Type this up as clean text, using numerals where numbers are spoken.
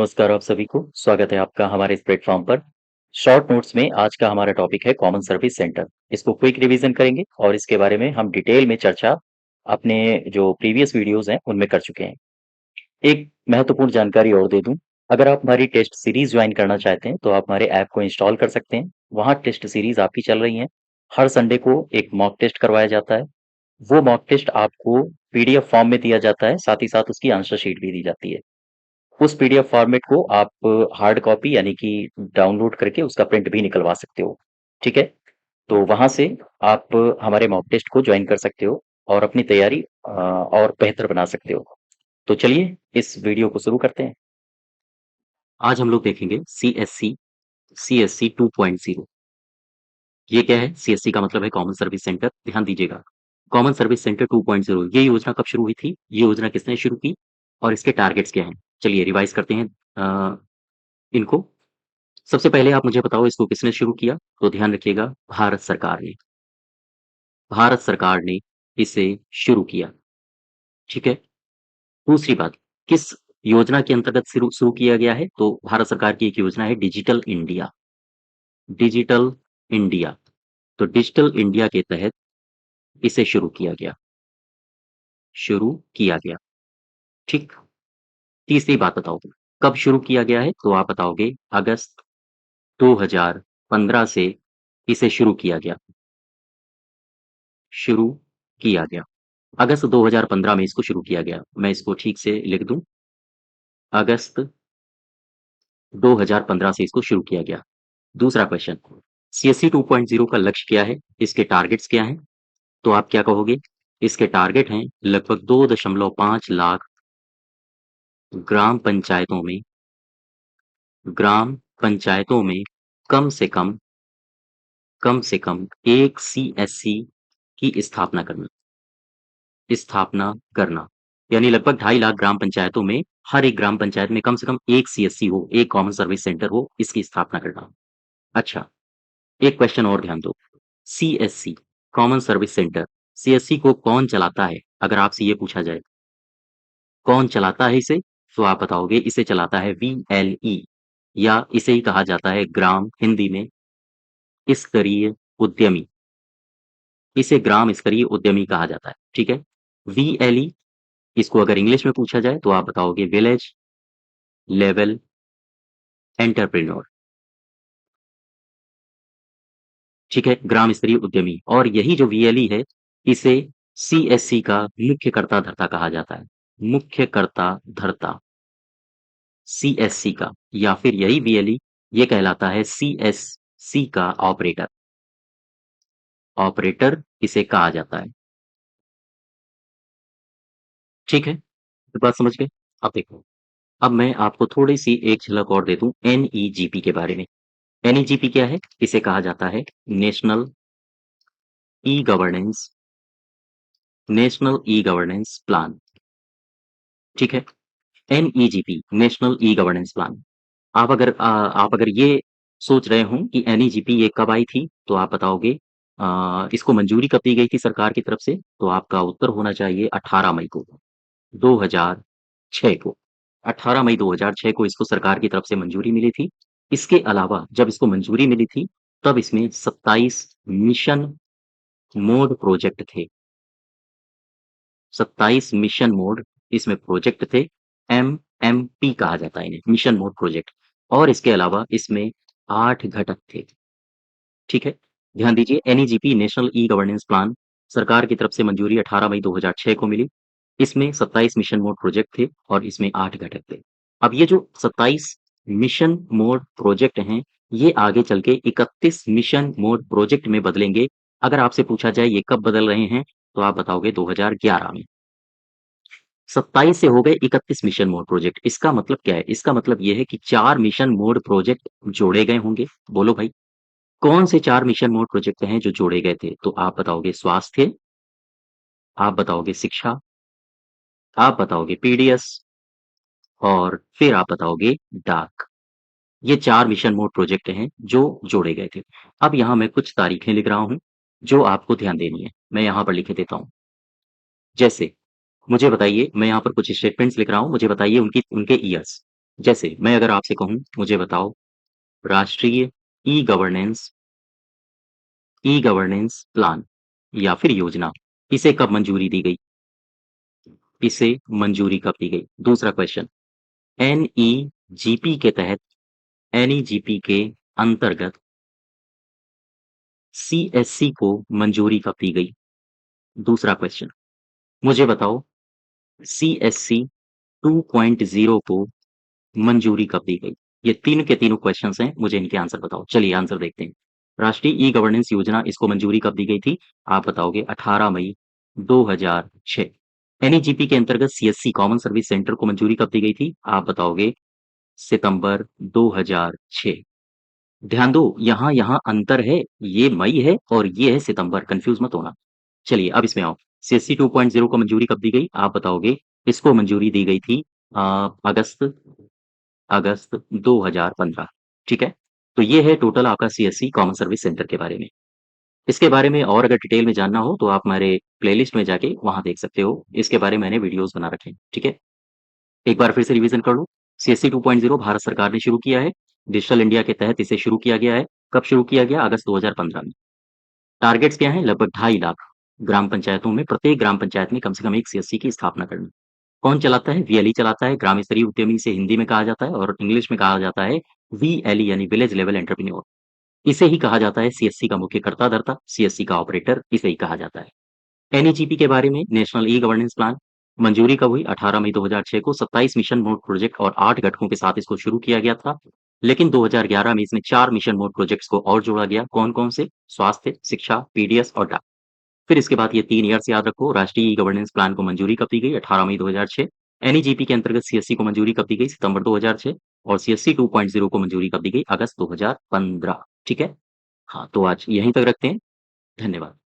नमस्कार आप सभी को, स्वागत है आपका हमारे इस प्लेटफ़ॉर्म पर। शॉर्ट नोट्स में आज का हमारा टॉपिक है कॉमन सर्विस सेंटर। इसको क्विक रिवीजन करेंगे और इसके बारे में हम डिटेल में चर्चा अपने जो प्रीवियस वीडियोज़ हैं, उनमें कर चुके हैं। एक महत्वपूर्ण जानकारी और दे दूँ, अगर आप हमारी टेस्ट सीरीज़ जॉइन करना चाहते हैं, तो आप हमारे ऐप को इंस्टॉल कर सकते हैं। वहाँ टेस्ट सीरीज़ आपकी चल रही हैं। हर संडे को एक मॉक टेस्ट करवाया जाता है। वो मॉक टेस्ट आपको पीडीएफ फॉर्म में दिया जाता है, साथ ही साथ उसकी आंसर शीट भी दी जाती है। उस पीडीएफ फॉर्मेट को आप हार्ड कॉपी यानी कि डाउनलोड करके उसका प्रिंट भी निकलवा सकते हो, ठीक है? तो वहाँ से आप हमारे मॉक टेस्ट को जॉइन कर सकते हो और अपनी तैयारी और बेहतर बना सकते हो। तो चलिए इस वीडियो को शुरू करते हैं। आज हम लोग देखेंगे सीएससी 2.0। ये क्या है? सीएससी का मतलब है कॉमन सर्विस सेंटर। ध्यान दीजिएगा। कॉमन सर्विस सेंटर 2.0 ये योजना कब शुरू हुई थी? ये योजना किसने शुरू की और इसके टारगेट्स क्या हैं? चलिए रिवाइज करते हैं इनको। सबसे पहले आप मुझे बताओ इसको किसने शुरू किया? तो ध्यान रखिएगा, भारत सरकार ने। भारत सरकार ने इसे शुरू किया, ठीक है? दूसरी बात, किस योजना के अंतर्गत शुरू शुरू किया गया है? तो भारत सरकार की एक योजना है डिजिटल इंडिया। Digital India. तो डिजिटल इंडिया के तहत इसे शुरू किया गया। शुरू किया गया, ठीक? तीसरी बात बताओ, कब शुरू किया गया है? तो आप बताओगे अगस्त 2015 से इसे शुरू किया गया। शुरू किया गया। अगस्त 2015 में इसको शुरू किया गया। मैं इसको ठीक से लिख दूं, अगस्त 2015 से इसको शुरू किया गया। दूसरा क्वेश्चन, सीएससी 2.0 का लक्ष्य क्या है? इसके टारगेट्स क्या हैं? तो आप क्या कहोगे? इसके टारगेट हैं लगभग 2.5 लाख ग्राम पंचायतों में कम से कम एक सीएससी की स्थापना करना। यानी लगभग 2.5 लाख ग्राम पंचायतों में हर एक ग्राम पंचायत में कम से कम एक सीएससी हो, एक कॉमन सर्विस सेंटर हो, इसकी स्थापना करना। अच्छा, एक क्वेश्चन और ध्यान दो। CSC, common service centre, CSC को कौन चलाता है? अगर आपसे ये पूछा जाए, कौन चलाता है इसे? तो आप बताओगे इसे चलाता है वीएलई, या इसे ही कहा जाता है हिंदी में स्तरीय उद्यमी। इसे ग्राम स्तरीय उद्यमी कहा जाता है, ठीक है? वीएलई, इसको अगर इंग्लिश में पूछा जाए तो आप बताओगे विलेज लेवल एंटरप्रेन्योर, ठीक है? ग्राम स्तरीय उद्यमी। और यही जो वीएलई है, इसे सीएससी का मुख्य कर्ता धर्ता कहा जाता है। मुख्य कर्ता धर्ता सीएससी का, या फिर यही वीएलई ये कहलाता है सीएससी का ऑपरेटर। ऑपरेटर इसे कहा जाता है, ठीक है? तो बात समझ गए? अब देखो, अब मैं आपको थोड़ी सी एक झलक और दे दूं एनईजीपी के बारे में। एनईजीपी क्या है? इसे कहा जाता है नेशनल ई गवर्नेंस प्लान, ठीक है? एनईजीपी नेशनल ई गवर्नेंस प्लान। आप अगर ये सोच रहे हो कि एनईजीपी ये कब आई थी, तो आप बताओगे इसको मंजूरी कब दी गई थी सरकार की तरफ से? तो आपका उत्तर होना चाहिए 18 मई को 2006 को। 18 मई 2006 को इसको सरकार की तरफ से मंजूरी मिली थी। इसके अलावा जब इसको मंजूरी मिली थी, तब इसमें 27 मिशन मोड प्रोजेक्ट थे। 27 मिशन मोड इसमें प्रोजेक्ट थे। एमएमपी कहा जाता है इन्हें, मिशन मोड प्रोजेक्ट। और इसके अलावा इसमें 8 घटक थे, ठीक है? ध्यान दीजिए, एनईजीपी नेशनल ई गवर्नेंस प्लान सरकार की तरफ से मंजूरी 18 मई 2006 को मिली। इसमें 27 मिशन मोड प्रोजेक्ट थे और इसमें 8 घटक थे। अब ये जो 27 मिशन मोड प्रोजेक्ट हैं, ये आगे चल के 31 मिशन मोड प्रोजेक्ट में बदलेंगे। अगर आपसे पूछा जाए ये कब बदल रहे हैं, तो आप बताओगे 2011 में। 27 से हो गए 31 मिशन मोड प्रोजेक्ट। इसका मतलब क्या है? इसका मतलब ये है कि 4 मिशन मोड प्रोजेक्ट जोड़े गए होंगे। बोलो भाई, कौन से 4 मिशन मोड प्रोजेक्ट हैं जो जोड़े गए थे? तो आप बताओगे स्वास्थ्य, आप बताओगे शिक्षा, आप बताओगे पीडीएस, और फिर आप बताओगे डाक। ये 4 मिशन मोड प्रोजेक्ट हैं जो जोड़े गए थे। अब यहाँ मैं कुछ तारीखें लिख रहा हूँ जो आपको ध्यान देनी है। मैं यहाँ पर लिख देता हूँ। जैसे मुझे बताइए, मैं यहाँ पर कुछ स्टेटमेंट्स लिख रहा हूँ, मुझे बताइए उनके ईयर्स। जैसे मैं अगर आपसे कहूँ मुझे बताओ राष्ट्रीय ई-गवर्नेंस ई-गवर्नेंस प्लान या फिर योजना, इसे कब मंजूरी दी गई? इसे मंजूरी कब दी गई? दूसरा क्वेश्चन एनईजीपी के तहत एनईजीपी के अंतर्गत सीएससी को मंजूरी कब दी गई? दूसरा क्वेश्चन मुझे बताओ सीएससी 2.0 को मंजूरी कब दी गई? ये तीन के तीनों क्वेश्चंस हैं, मुझे इनके आंसर बताओ। चलिए आंसर देखते हैं। राष्ट्रीय ई गवर्नेंस योजना इसको मंजूरी कब दी गई थी? आप बताओगे 18 मई 2006। एनईजीपी के अंतर्गत सीएससी कॉमन सर्विस सेंटर को मंजूरी कब दी गई थी? आप बताओगे सितंबर 2006। ध्यान दो यहाँ यहाँ अंतर है, ये मई है और ये है सितंबर, कंफ्यूज मत होना। चलिए अब इसमें आओ। सीएससी 2.0 को मंजूरी कब दी गई? आप बताओगे इसको मंजूरी दी गई थी अगस्त अगस्त 2015। ठीक है? तो ये है टोटल आपका सीएससी कॉमन सर्विस सेंटर के बारे में। इसके बारे में और अगर डिटेल में जानना हो तो आप हमारे प्लेलिस्ट में जाके वहाँ देख सकते हो। इसके बारे में मैंने वीडियोज़ बना रखे हैं। ठीक है? एक बार फिर से रिवीजन कर लो। सीएससी 2.0 भारत सरकार ने शुरू किया है। डिजिटल इंडिया के तहत इसे शुरू किया गया है। कब शुरू किया गया? अगस्त 2015 में। टारगेट्स क्या हैं? लगभग 2.5 लाख ग्राम पंचायतों में, प्रत्येक ग्राम पंचायत में कम से कम एक सीएससी की स्थापना करनी। कौन चलाता है? वीएलई चलाता है। ग्राम स्तरीय उद्यमी से हिंदी में कहा जाता है और इंग्लिश में कहा जाता है वीएलई यानी विलेज लेवल एंटरप्रेन्योर। इसे ही कहा जाता है सीएससी का मुख्य कर्ता-धर्ता, सीएससी का ऑपरेटर, इसे ही कहा जाता है। एनईजीपी के बारे में नेशनल ई गवर्नेंस प्लान मंजूरी कब हुई? 18 मई 2006 को 27 मिशन मोड प्रोजेक्ट और 8 घटकों के साथ इसको शुरू किया गया था। लेकिन 2011 में इसमें 4 मिशन मोड प्रोजेक्ट्स को और जोड़ा गया। कौन-कौन से? स्वास्थ्य, शिक्षा, पीडीएस और डाक। फिर इसके बाद ये 3 ईयर्स याद रखो। राष्ट्रीय ई गवर्नेंस प्लान को मंजूरी कब दी गई? 18 मई 2006। एनईजीपी के अंतर्गत सीएससी को मंजूरी कब दी गई? सितंबर 2006। और सीएससी 2.0 को मंजूरी कब दी गई? अगस्त 2015। ठीक है? हाँ, तो आज यहीं तक रखते हैं। धन्यवाद।